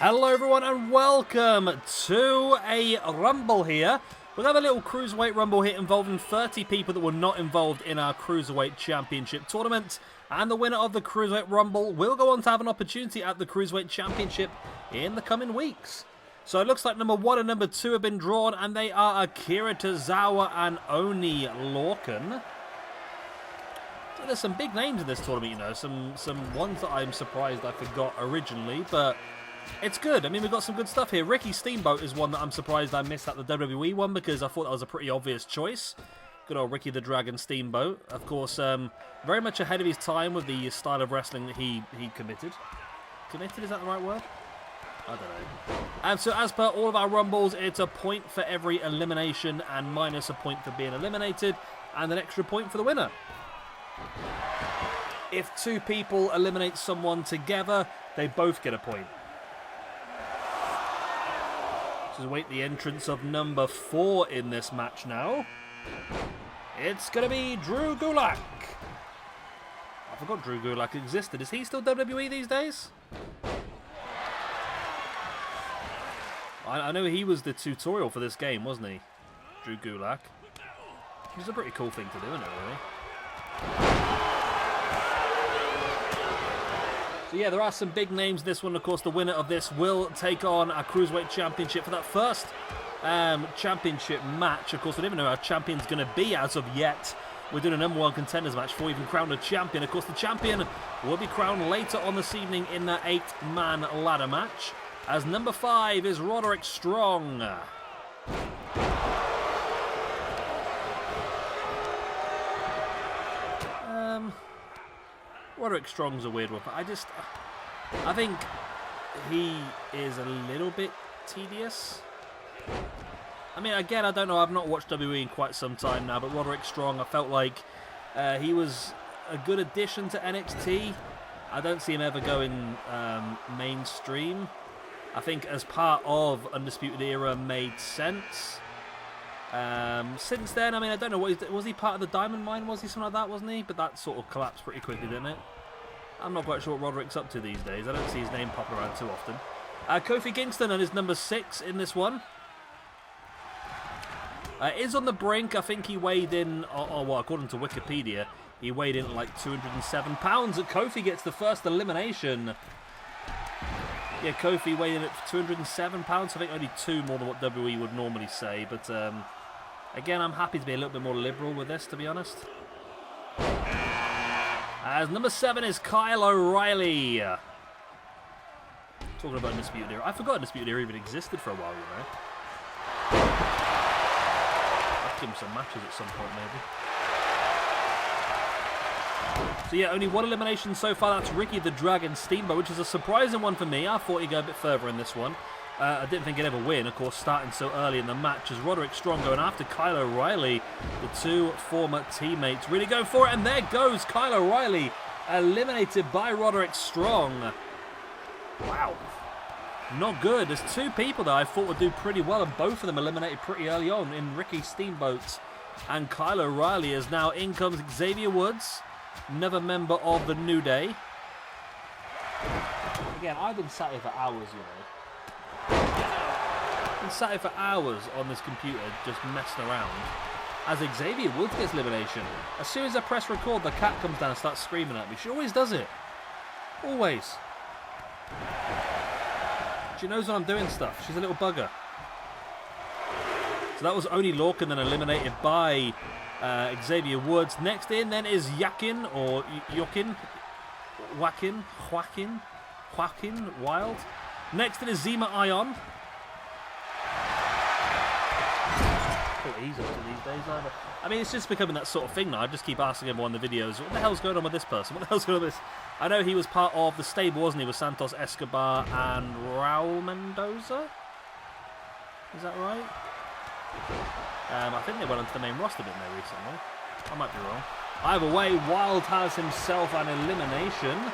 Hello everyone and welcome to a Rumble here. We'll have a little Cruiserweight Rumble here involving 30 people that were not involved in our Cruiserweight Championship tournament. And the winner of the Cruiserweight Rumble will go on to have an opportunity at the Cruiserweight Championship in the coming weeks. So it looks like number 1 and number 2 have been drawn, and they are Akira Tozawa and Oni Lorcan. So there's some big names in this tournament, you know, some ones that I'm surprised I forgot originally, but it's good. I mean, we've got some good stuff here. Ricky Steamboat is one that I'm surprised I missed at the WWE one because I thought that was a pretty obvious choice. Good old Ricky the Dragon Steamboat. Of course, very much ahead of his time with the style of wrestling that he committed. Committed, is that the right word? I don't know. And so as per all of our Rumbles, it's a point for every elimination and minus a point for being eliminated and an extra point for the winner. If 2 people eliminate someone together, they both get a point. Just wait the entrance of number 4 in this match now. It's going to be Drew Gulak. I forgot Drew Gulak existed. Is he still WWE these days? I know he was the tutorial for this game, wasn't he? Drew Gulak. Which is a pretty cool thing to do, isn't it, really? So yeah, there are some big names. This one, of course, the winner of this will take on our Cruiserweight Championship for that first championship match. Of course, we don't even know how our champion's going to be as of yet. We're doing a number 1 contenders match before we even crown a champion. Of course, the champion will be crowned later on this evening in that 8-man ladder match, as number 5 is Roderick Strong. Roderick Strong's a weird one, but I think he is a little bit tedious. I mean, again, I don't know, I've not watched WWE in quite some time now, but Roderick Strong, I felt like he was a good addition to NXT. I don't see him ever going mainstream. I think as part of Undisputed Era made sense. Since then, I mean, I don't know, was he part of the Diamond Mine? Was he something like that, wasn't he? But that sort of collapsed pretty quickly, didn't it? I'm not quite sure what Roderick's up to these days. I don't see his name popping around too often. Kofi Kingston and his number 6 in this one. Is on the brink. I think he weighed in, well, according to Wikipedia, he weighed in at like 207 pounds. Kofi gets the first elimination. Yeah, Kofi weighed in at 207 pounds. I think only 2 more than what WWE would normally say. But again, I'm happy to be a little bit more liberal with this, to be honest. As number 7 is Kyle O'Reilly. Talking about Undisputed Era. I forgot Undisputed Era even existed for a while, you know. I'll give him some matches at some point, maybe. So yeah, only 1 elimination so far. That's Ricky the Dragon Steamboat, which is a surprising one for me. I thought he'd go a bit further in this one. I didn't think he'd ever win, of course, starting so early in the match as Roderick Strong going after Kyle O'Reilly. The 2 former teammates really going for it, and there goes Kyle O'Reilly, eliminated by Roderick Strong. Wow. Not good. There's 2 people that I thought would do pretty well, and both of them eliminated pretty early on in Ricky Steamboat and Kyle O'Reilly, as now in comes Xavier Woods, another member of the New Day. Again, I've been sat here for hours, you know. I've been sat here for hours on this computer just messing around as Xavier Woods gets elimination. As soon as I press record, the cat comes down and starts screaming at me. She always does it. Always. She knows when I'm doing stuff. She's a little bugger. So that was Oni Lorcan then eliminated by Xavier Woods. Next in then is Yakin, or Yokin, Joaquin Wild. Next in is Zema Ion. What he's up to these days either. I mean, it's just becoming that sort of thing now. I just keep asking everyone in the videos, what the hell's going on with this person? What the hell's going on with this? I know he was part of the stable, wasn't he, with Santos Escobar and Raul Mendoza? Is that right? I think they went onto the main roster, didn't they, recently? I might be wrong. Either way, Wild has himself an elimination.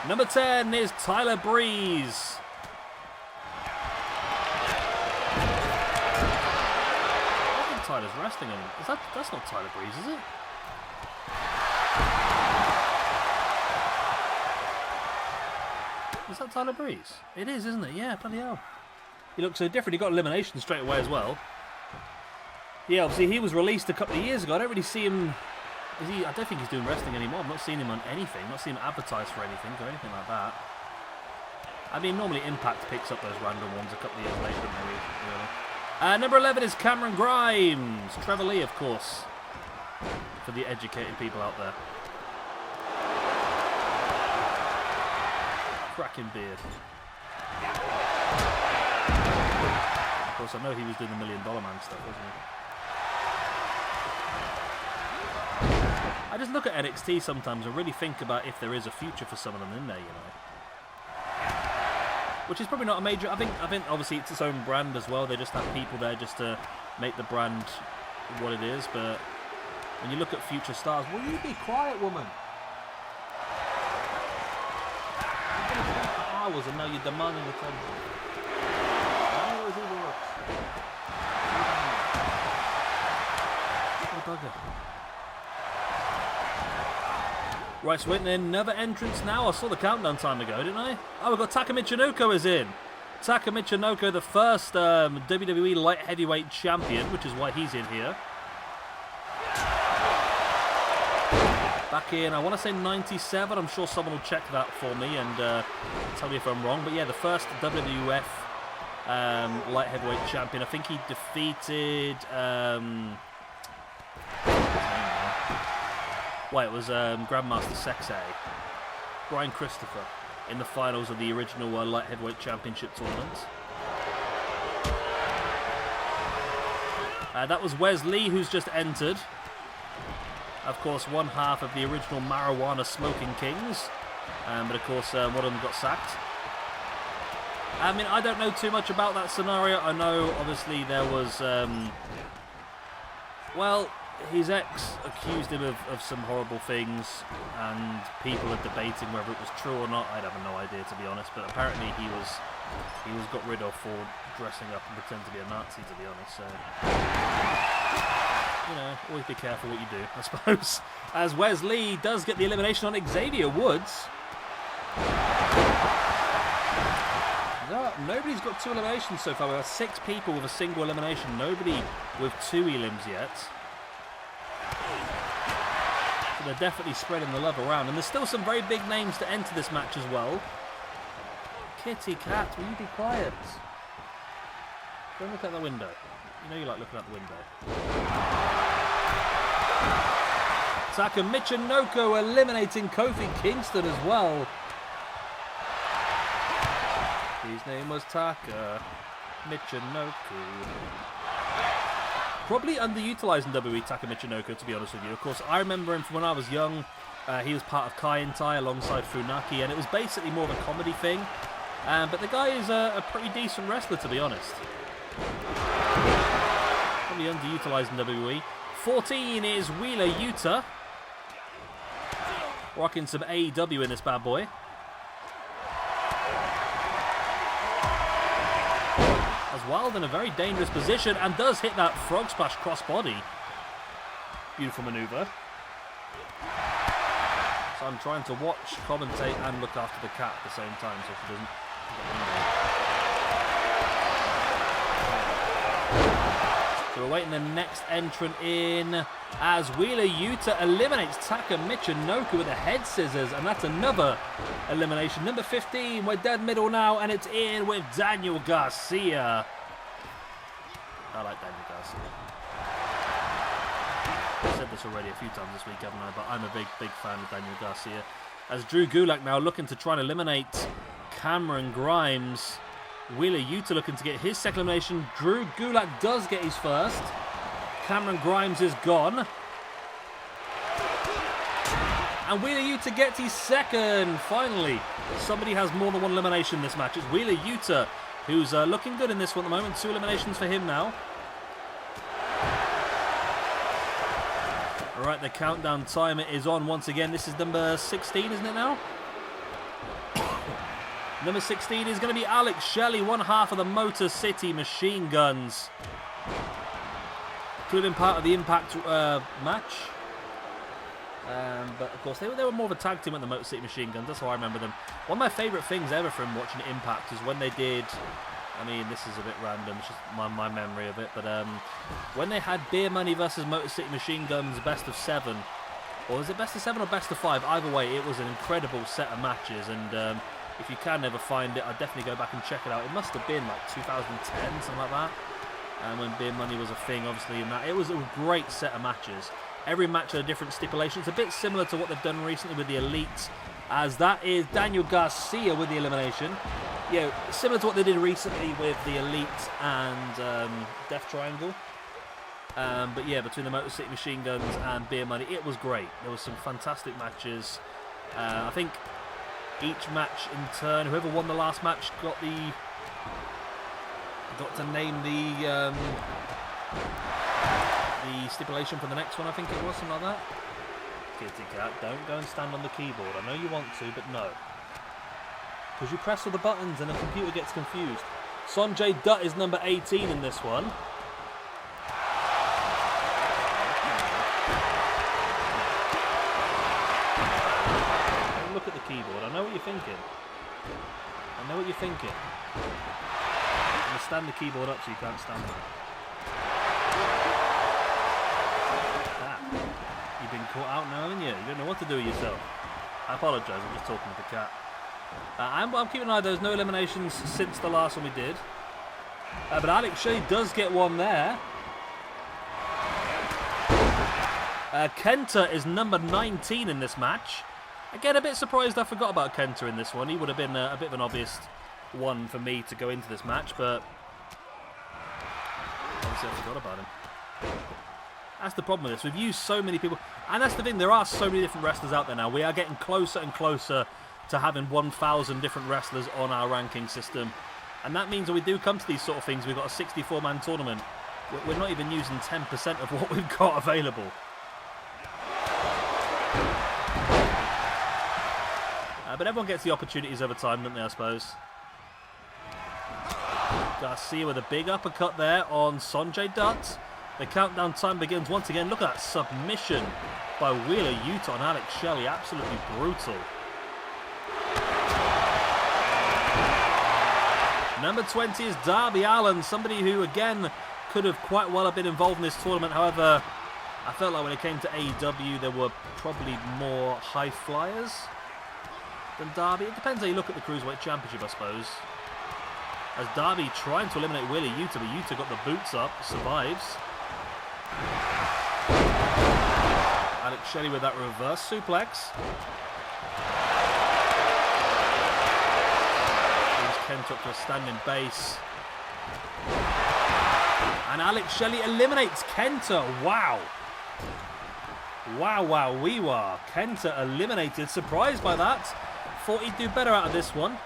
Number 10 is Tyler Breeze. I think Tyler's wrestling him. That's not Tyler Breeze, is it? Is that Tyler Breeze? It is, isn't it? Yeah, bloody hell. He looks so different. He got elimination straight away as well. Yeah, obviously he was released a couple of years ago. I don't really see him... I don't think he's doing wrestling anymore. I'm not seeing him on anything. I'm not seeing him advertised for anything or anything like that. I mean, normally Impact picks up those random ones a couple of years later, don't they, really? Number 11 is Cameron Grimes. Trevor Lee, of course. For the educated people out there. Cracking beard. Of course, I know he was doing the $1 Million Man stuff, wasn't he? I just look at NXT sometimes and really think about if there is a future for some of them in there, you know. Which is probably not a major... I think obviously it's its own brand as well. They just have people there just to make the brand what it is. But when you look at future stars... Will you be quiet, woman? You've been here for hours and now you're demanding attention. Oh, bugger. Right, so waiting another entrance now. I saw the countdown time ago, didn't I? Oh, we've got Taka Michinoku is in. Taka Michinoku, the first WWE Light Heavyweight Champion, which is why he's in here. Back in, I want to say 97. I'm sure someone will check that for me and tell me if I'm wrong. But yeah, the first WWF Light Heavyweight Champion. I think he defeated... Well, it was Grandmaster Sexay, Brian Christopher, in the finals of the original Light Heavyweight Championship tournament. That was Wes Lee, who's just entered. Of course, one half of the original Marijuana Smoking Kings. But of course, one of them got sacked. I mean, I don't know too much about that scenario. I know, obviously, there was... well... His ex accused him of some horrible things, and people are debating whether it was true or not. I'd have no idea, to be honest. But apparently he was got rid of for dressing up and pretending to be a Nazi, to be honest. So, you know, always be careful what you do, I suppose. As Wes Lee does get the elimination on Xavier Woods. No, nobody's got 2 eliminations so far. We have 6 people with a single elimination. Nobody with 2 elims yet. So they're definitely spreading the love around. And there's still some very big names to enter this match as well. Kitty Cat, will you be quiet? Don't look out the window. You know you like looking out the window. Taka Michinoku eliminating Kofi Kingston as well. His name was Taka Michinoku. Probably underutilised in WWE, Taka Michinoku, to be honest with you. Of course, I remember him from when I was young. He was part of Kai and Tai alongside Funaki, and it was basically more of a comedy thing. But the guy is a pretty decent wrestler, to be honest. Probably underutilised in WWE. 14 is Wheeler Yuta. Rocking some AEW in this bad boy. As Wild in a very dangerous position and does hit that frog splash crossbody. Beautiful manoeuvre. So I'm trying to watch, commentate and look after the cat at the same time so she doesn't get So we're waiting the next entrant in as Wheeler Yuta eliminates Taka Michinoku with the head scissors, and that's another elimination. Number 15, we're dead middle now, and it's in with Daniel Garcia. I like Daniel Garcia. I've said this already a few times this week, haven't I? But I'm a big fan of Daniel Garcia. As Drew Gulak now looking to try and eliminate Cameron Grimes. Wheeler Yuta looking to get his second elimination. Drew Gulak does get his first. Cameron Grimes is gone. And Wheeler Yuta gets his second. Finally, somebody has more than one elimination in this match. It's Wheeler Yuta, who's looking good in this one at the moment. 2 eliminations for him now. All right, the countdown timer is on once again. This is number 16, isn't it now? Number 16 is going to be Alex Shelley, one half of the Motor City Machine Guns. Could have been part of the Impact match. But of course, they were more of a tag team at the Motor City Machine Guns. That's how I remember them. One of my favourite things ever from watching Impact is when they did. I mean, this is a bit random. It's just my memory of it. But when they had Beer Money versus Motor City Machine Guns best of 7, or was it best of 7 or best of 5? Either way, it was an incredible set of matches. And if you can never find it, I'd definitely go back and check it out. It must have been like 2010, something like that. And when Beer Money was a thing, obviously, and that it was a great set of matches. Every match had a different stipulation. It's a bit similar to what they've done recently with the Elite, as that is Daniel Garcia with the elimination. Yeah, similar to what they did recently with the Elite and Death Triangle. But yeah, between the Motor City Machine Guns and Beer Money, it was great. There was some fantastic matches. I think each match in turn, whoever won the last match got to name the stipulation for the next one. I think it was something like that. Kitty cat, don't go and stand on the keyboard. I know you want to, but no. Because you press all the buttons and the computer gets confused. Sonjay Dutt is number 18 in this one. Don't look at the keyboard. I know what you're thinking. I know what you're thinking. I'm going to stand the keyboard up so you can't stand it. You've been caught out now, haven't you? You don't know what to do with yourself. I apologise, I'm just talking to the cat. I'm keeping an eye. There's no eliminations since the last one we did. But Alex Shelley does get one there. Kenta is number 19 in this match. Again, a bit surprised I forgot about Kenta in this one. He would have been a bit of an obvious one for me to go into this match, but obviously I forgot about him. That's the problem with this. We've used so many people, and that's the thing. There are so many different wrestlers out there now. We are getting closer and closer to having 1,000 different wrestlers on our ranking system, and that means when we do come to these sort of things, we've got a 64-man tournament. We're not even using 10% of what we've got available. But everyone gets the opportunities over time, don't they, I suppose? Garcia with a big uppercut there on Sonjay Dutt. The countdown time begins once again. Look at that submission by Wheeler Yuta on Alex Shelley. Absolutely brutal. Number 20 is Darby Allin, somebody who, again, could have quite well have been involved in this tournament. However, I felt like when it came to AEW, there were probably more high flyers than Darby. It depends how you look at the Cruiserweight Championship, I suppose. As Darby trying to eliminate Wheeler Yuta, but Yuta got the boots up, survives. Alex Shelley with that reverse suplex. Brings Kenta up to a standing base. And Alex Shelley eliminates Kenta. Wow. Wow, wow, we were. Kenta eliminated. Surprised by that. Thought he'd do better out of this one.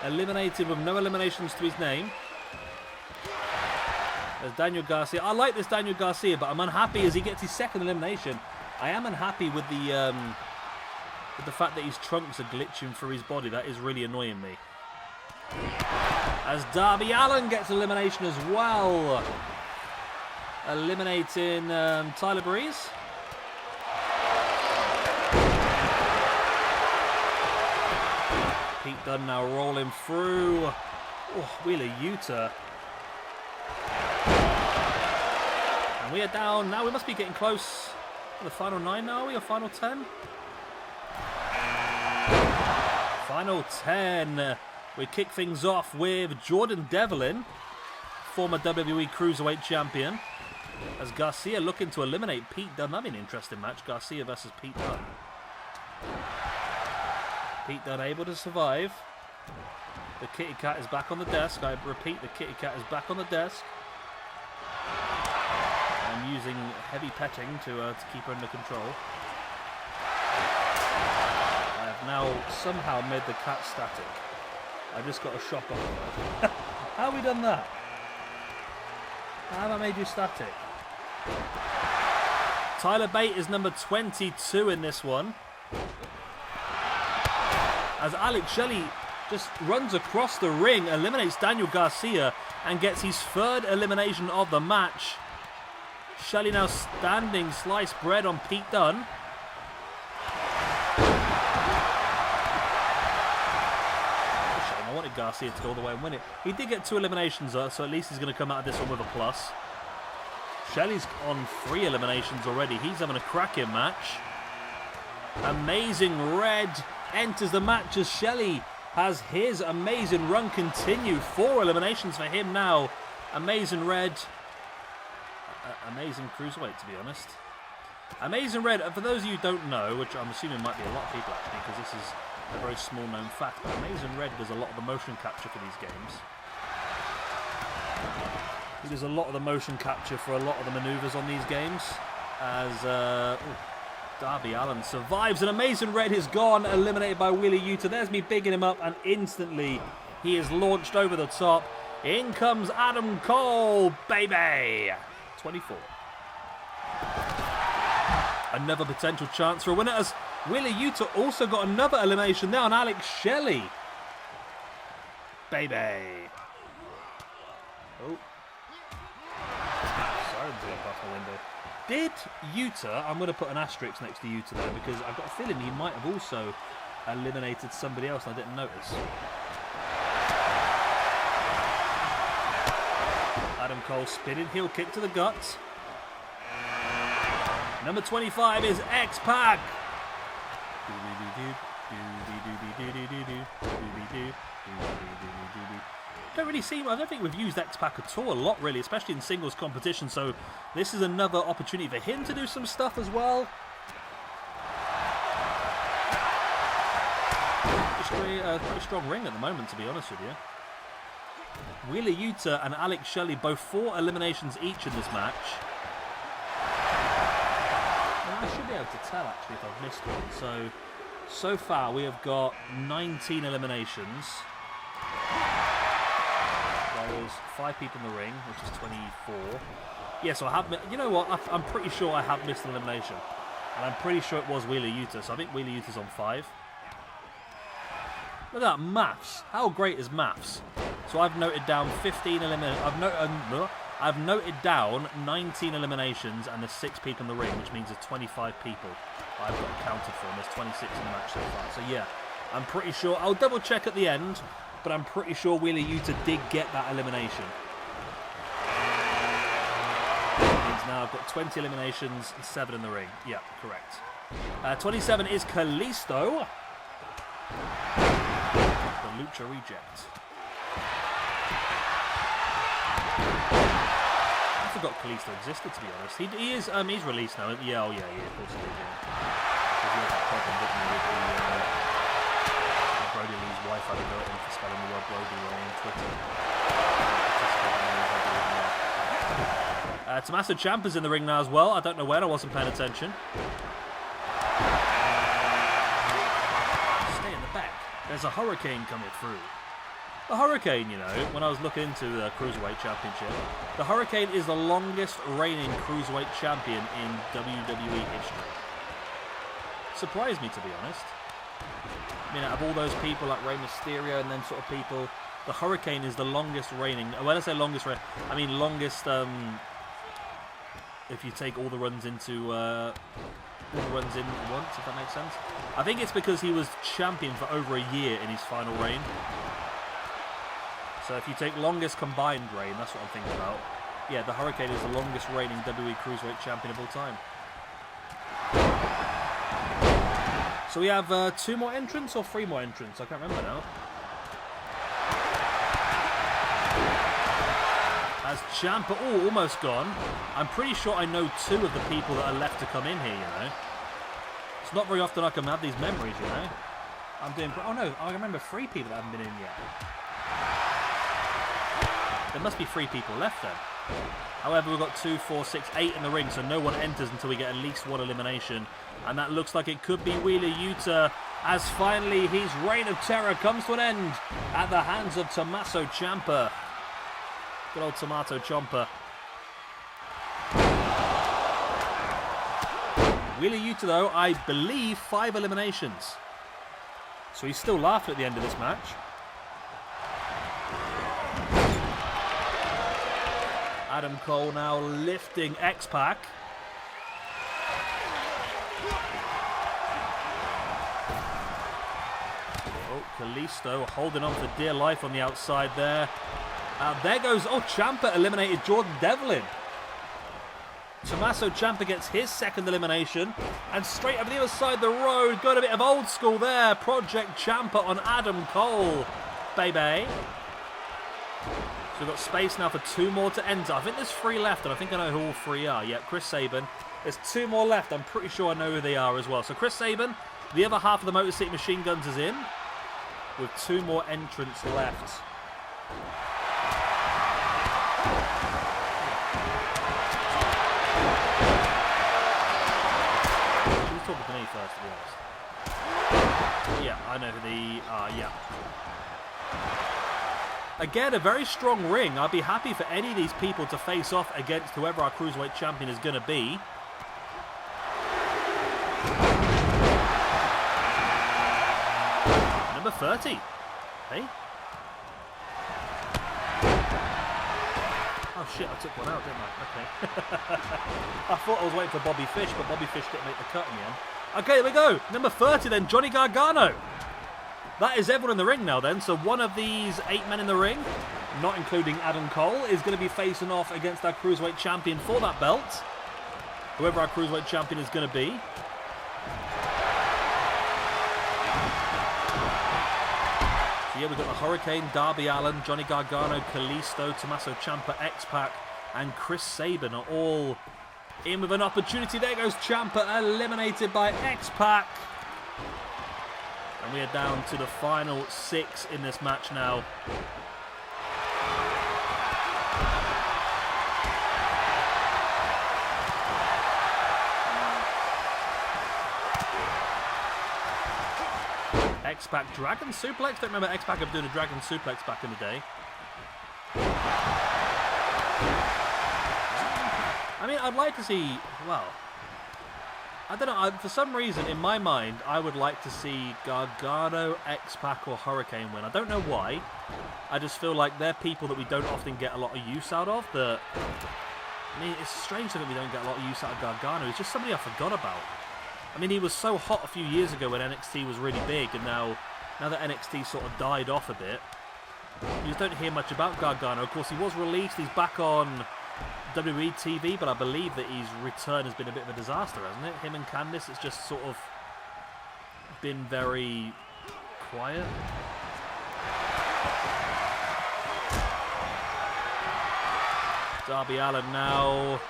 Eliminated with no eliminations to his name. There's Daniel Garcia. I like this Daniel Garcia, but I'm unhappy as he gets his second elimination. I am unhappy with the fact that his trunks are glitching through his body. That is really annoying me. As Darby Allin gets elimination as well. Eliminating Tyler Breeze. Pete Dunne now rolling through. Oh, Wheeler Yuta. And we are down. Now we must be getting close to the final 9 now, are we? Or final 10? Final 10. We kick things off with Jordan Devlin, former WWE Cruiserweight Champion, as Garcia looking to eliminate Pete Dunne. That'd be an interesting match. Garcia versus Pete Dunne. Pete Dunne able to survive. The kitty cat is back on the desk. I repeat, the kitty cat is back on the desk. I'm using heavy petting to keep her under control. I have now somehow made the cat static. I just got a shock on it. How have we done that? How have I made you static? Tyler Bate is number 22 in this one. As Alex Shelley just runs across the ring, eliminates Daniel Garcia, and gets his third elimination of the match. Shelley now standing sliced bread on Pete Dunne. I wanted Garcia to go all the way and win it. He did get 2 eliminations though, so at least he's going to come out of this one with a plus. Shelley's on 3 eliminations already. He's having a cracking match. Amazing Red enters the match as Shelley has his amazing run continue. 4 eliminations for him now. Amazing Red. Amazing Cruiserweight, to be honest. Amazing Red, for those of you who don't know, which I'm assuming might be a lot of people actually, because this is a very small known fact, but Amazing Red does a lot of the motion capture for these games. He does a lot of the motion capture for a lot of the maneuvers on these games. As Darby Allin survives, and Amazing Red is gone, eliminated by Wheeler Yuta. There's me bigging him up, and instantly he is launched over the top. In comes Adam Cole, baby! 24. Another potential chance for a winner as Wheeler Yuta also got another elimination there on Alex Shelley. Baby. Oh. Sirens going past my window. Did Yuta, I'm going to put an asterisk next to Yuta there because I've got a feeling he might have also eliminated somebody else and I didn't notice. Adam Cole spinning heel kick to the guts. Number 25 is X-Pac. I don't think we've used X-Pac at all a lot really, especially in singles competition, so this is another opportunity for him to do some stuff as well. Just a pretty strong ring at the moment, to be honest with you. Wheeler Yuta and Alex Shelley, both 4 eliminations each in this match. And I should be able to tell actually if I've missed one. So far we have got 19 eliminations. There is 5 people in the ring, which is 24. Yeah, so I have. You know what? I'm pretty sure I have missed an elimination, and I'm pretty sure it was Wheeler Yuta. So I think Wheeler Yuta's on 5. Look at that maths. How great is maths? So I've noted down 15 eliminations. I've noted down 19 eliminations and there's 6 people in the ring, which means there's 25 people I've got counted for, and there's 26 in the match so far. So yeah, I'm pretty sure. I'll double check at the end, but I'm pretty sure Wheeler Yuta did get that elimination. That means now I've got 20 eliminations and 7 in the ring. Yeah, correct. 27 is Kalisto. The Lucha Reject. I forgot Kalisto existed, to be honest. He is he's released now. Yeah, oh yeah, of course he is. Because he had that problem, didn't he, with Brody Lee's wife had to go at him for spelling the word Brody wrong on Twitter. Tommaso Ciampa's in the ring now as well. I don't know when, I wasn't paying attention. Stay in the back. There's a hurricane coming through. The Hurricane, you know, when I was looking into the Cruiserweight Championship, the Hurricane is the longest reigning Cruiserweight champion in WWE history. Surprised me, to be honest. I mean, out of all those people like Rey Mysterio and them sort of people, the Hurricane is the longest reigning. When I say longest reigning, I mean longest. If you take all the runs into all the runs in once, if that makes sense. I think it's because he was champion for over a year in his final reign. So if you take longest combined reign, that's what I'm thinking about. Yeah, the Hurricane is the longest reigning WWE Cruiserweight champion of all time. So we have 2 more entrants or 3 more entrants? I can't remember now. As Ciampa, almost gone. I'm pretty sure I know 2 of the people that are left to come in here, you know. It's not very often I can have these memories, you know. I'm doing... Oh no, I remember 3 people that haven't been in yet. There must be 3 people left then. However, we've got 2, 4, 6, 8 in the ring, so no one enters until we get at least 1 elimination. And that looks like it could be Wheeler Yuta, as finally his reign of terror comes to an end at the hands of Tommaso Ciampa. Good old Tomato Ciampa. Wheeler Yuta, though, I believe 5 eliminations. So he's still laughing at the end of this match. Adam Cole now lifting X-Pac. Oh, Kalisto holding on for dear life on the outside there. There goes, Ciampa eliminated Jordan Devlin. Tommaso Ciampa gets his second elimination. And straight over the other side of the road, got a bit of old school there. Project Ciampa on Adam Cole, baby. So we've got space now for 2 more to enter. I think there's 3 left, and I think I know who all 3 are. Yep, Chris Sabin. There's 2 more left. I'm pretty sure I know who they are as well. So Chris Sabin, the other half of the Motor City Machine Guns is in, with 2 more entrants left. She was talking to me first, to be honest. Yeah, I know who the yeah. Again, a very strong ring. I'd be happy for any of these people to face off against whoever our Cruiserweight champion is going to be. Number 30. Hey? Oh shit, I took one out, didn't I? Okay. I thought I was waiting for Bobby Fish, but Bobby Fish didn't make the cut in the end. Okay, there we go. Number 30 then, Johnny Gargano. That is everyone in the ring now then. So one of these 8 men in the ring, not including Adam Cole, is going to be facing off against our Cruiserweight champion for that belt. Whoever our Cruiserweight champion is going to be. So yeah, we've got the Hurricane, Darby Allin, Johnny Gargano, Kalisto, Tommaso Ciampa, X-Pac, and Chris Sabin are all in with an opportunity. There goes Ciampa, eliminated by X-Pac. And we are down to the final 6 in this match now. X-Pac Dragon Suplex? Don't remember X-Pac ever doing a Dragon Suplex back in the day. I mean, I'd like to see, well, I don't know, for some reason, in my mind, I would like to see Gargano, X-Pac or Hurricane win. I don't know why. I just feel like they're people that we don't often get a lot of use out of. I mean, it's strange that we don't get a lot of use out of Gargano. He's just somebody I forgot about. I mean, he was so hot a few years ago when NXT was really big, and now that NXT sort of died off a bit, you just don't hear much about Gargano. Of course, he was released. He's back on WWE TV, but I believe that his return has been a bit of a disaster, hasn't it? Him and Candice, it's just sort of been very quiet. Darby Allin now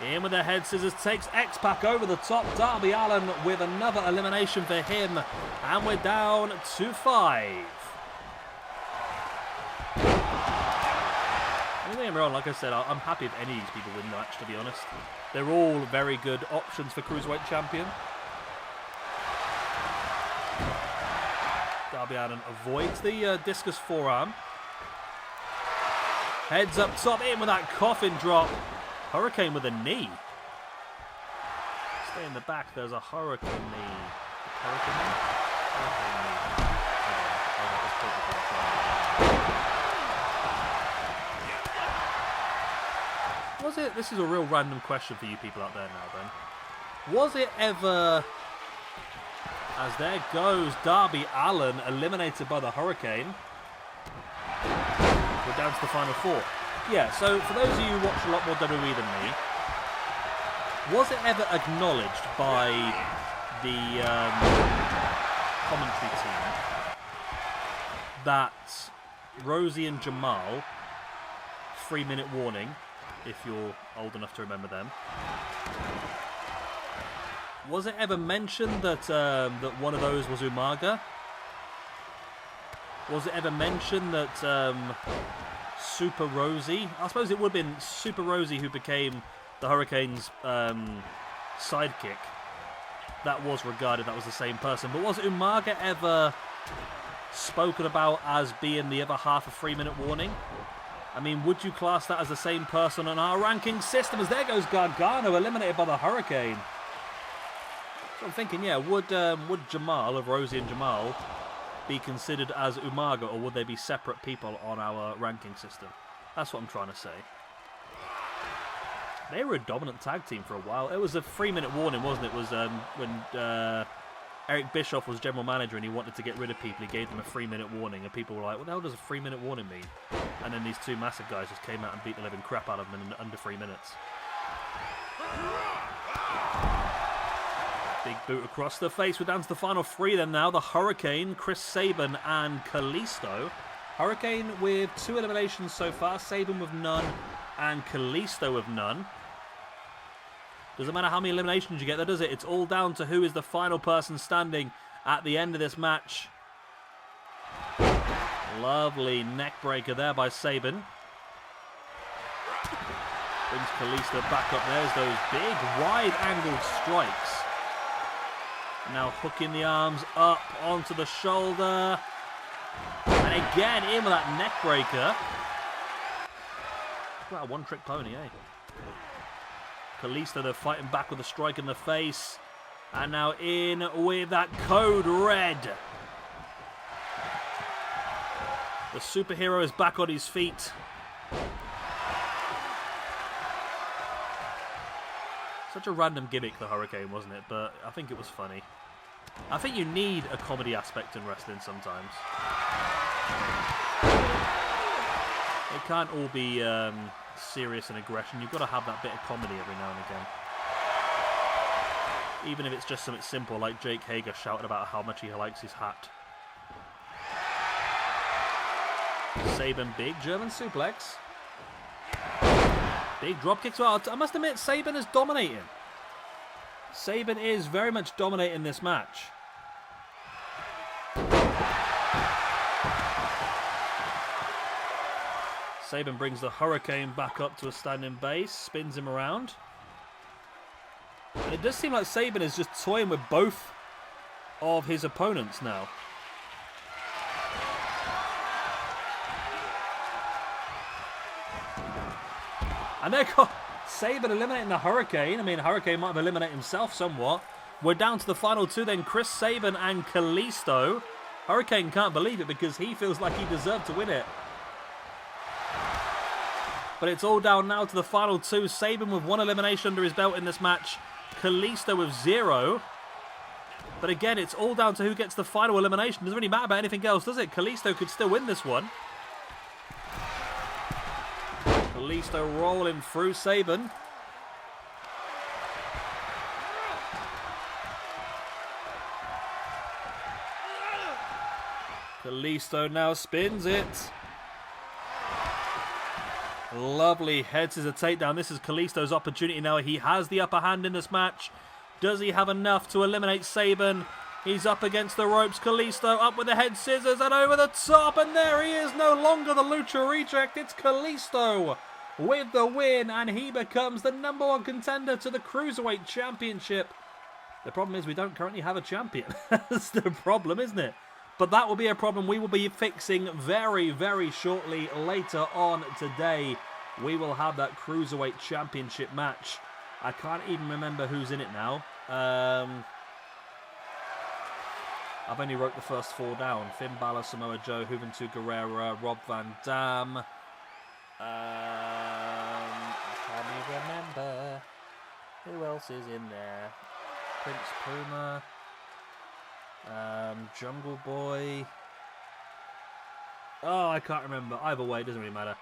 in with the head scissors, takes X-Pac over the top. Darby Allin with another elimination for him, and we're down to 5. Don't get me wrong, like I said, I'm happy if any of these people win the match, to be honest. They're all very good options for Cruiserweight champion. Darby Allin avoids the discus forearm. Heads up top, in with that coffin drop. Hurricane with a knee. Stay in the back, there's a Hurricane knee. Hurricane knee? Hurricane knee. Was it, this is a real random question for you people out there now then. Was it ever, as there goes Darby Allin, eliminated by the Hurricane. We're down to the final 4. Yeah, so for those of you who watch a lot more WWE than me, was it ever acknowledged by the commentary team that Rosie and Jamal, 3-minute warning, if you're old enough to remember them, was it ever mentioned that that one of those was Umaga? Was it ever mentioned that Super Rosie, I suppose it would have been Super Rosie who became the Hurricane's sidekick, that was regarded, that was the same person, but was Umaga ever spoken about as being the other half of 3-minute warning? I mean, would you class that as the same person on our ranking system? As there goes Gargano, eliminated by the Hurricane. So I'm thinking, yeah, would Jamal, of Rosie and Jamal, be considered as Umaga, or would they be separate people on our ranking system? That's what I'm trying to say. They were a dominant tag team for a while. It was a 3-minute warning, wasn't it? It was when Eric Bischoff was general manager and he wanted to get rid of people. He gave them a 3-minute warning, and people were like, what the hell does a 3-minute warning mean? And then these two massive guys just came out and beat the living crap out of them in under 3 minutes. Big boot across the face. We're down to the final three then now. The Hurricane, Chris Sabin, and Kalisto. Hurricane with 2 eliminations so far. Sabin with none, and Kalisto with none. Doesn't matter how many eliminations you get there, does it? It's all down to who is the final person standing at the end of this match. Lovely neck breaker there by Sabin. Brings Kalisto back up. There's those big, wide-angled strikes. Now hooking the arms up onto the shoulder. And again, in with that neck breaker. What a one-trick pony, eh? Kalisto, they're fighting back with a strike in the face. And now in with that code red. The superhero is back on his feet. Such a random gimmick, the Hurricane, wasn't it? But I think it was funny. I think you need a comedy aspect in wrestling sometimes. It can't all be serious and aggression. You've got to have that bit of comedy every now and again. Even if it's just something simple like Jake Hager shouting about how much he likes his hat. Sabin, big German suplex. Big drop kicks. Well, I must admit, Sabin is dominating. Sabin is very much dominating this match. Sabin brings the Hurricane back up to a standing base, spins him around. And it does seem like Sabin is just toying with both of his opponents now. And there goes Sabin eliminating the Hurricane. I mean, Hurricane might have eliminated himself somewhat. We're down to the final two then, Chris Sabin and Kalisto. Hurricane can't believe it because he feels like he deserved to win it. But it's all down now to the final two. Sabin with 1 elimination under his belt in this match. Kalisto with 0. But again, it's all down to who gets the final elimination. Doesn't really matter about anything else, does it? Kalisto could still win this one. Kalisto rolling through Sabin. Kalisto now spins it. Lovely head scissor takedown. This is Kalisto's opportunity now. He has the upper hand in this match. Does he have enough to eliminate Sabin? He's up against the ropes. Kalisto up with the head scissors and over the top. And there he is. No longer the Lucha Reject. It's Kalisto with the win. And he becomes the #1 contender to the Cruiserweight Championship. The problem is we don't currently have a champion. That's the problem, isn't it? But that will be a problem we will be fixing very, very shortly. Later on today, we will have that Cruiserweight Championship match. I can't even remember who's in it now. I've only wrote the first 4 down. Finn Balor, Samoa Joe, Juventud Guerrera, Rob Van Dam. I can't even remember who else is in there. Prince Puma. Jungle Boy. Oh, I can't remember. Either way, it doesn't really matter.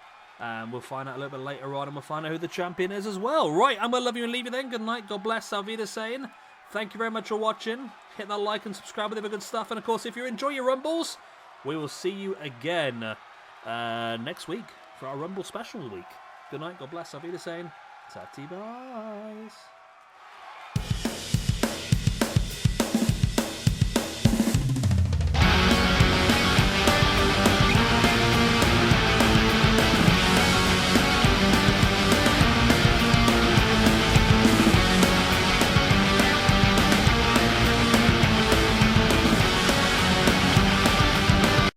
We'll find out a little bit later on, and we'll find out who the champion is as well. Right, I'm going to love you and leave you then. Good night. God bless. Auf Wiedersehen. Thank you very much for watching. Hit that like and subscribe with other good stuff. And, of course, if you enjoy your Rumbles, we will see you again next week for our Rumble special week. Good night. God bless. Auf Wiedersehen. Tati, bye.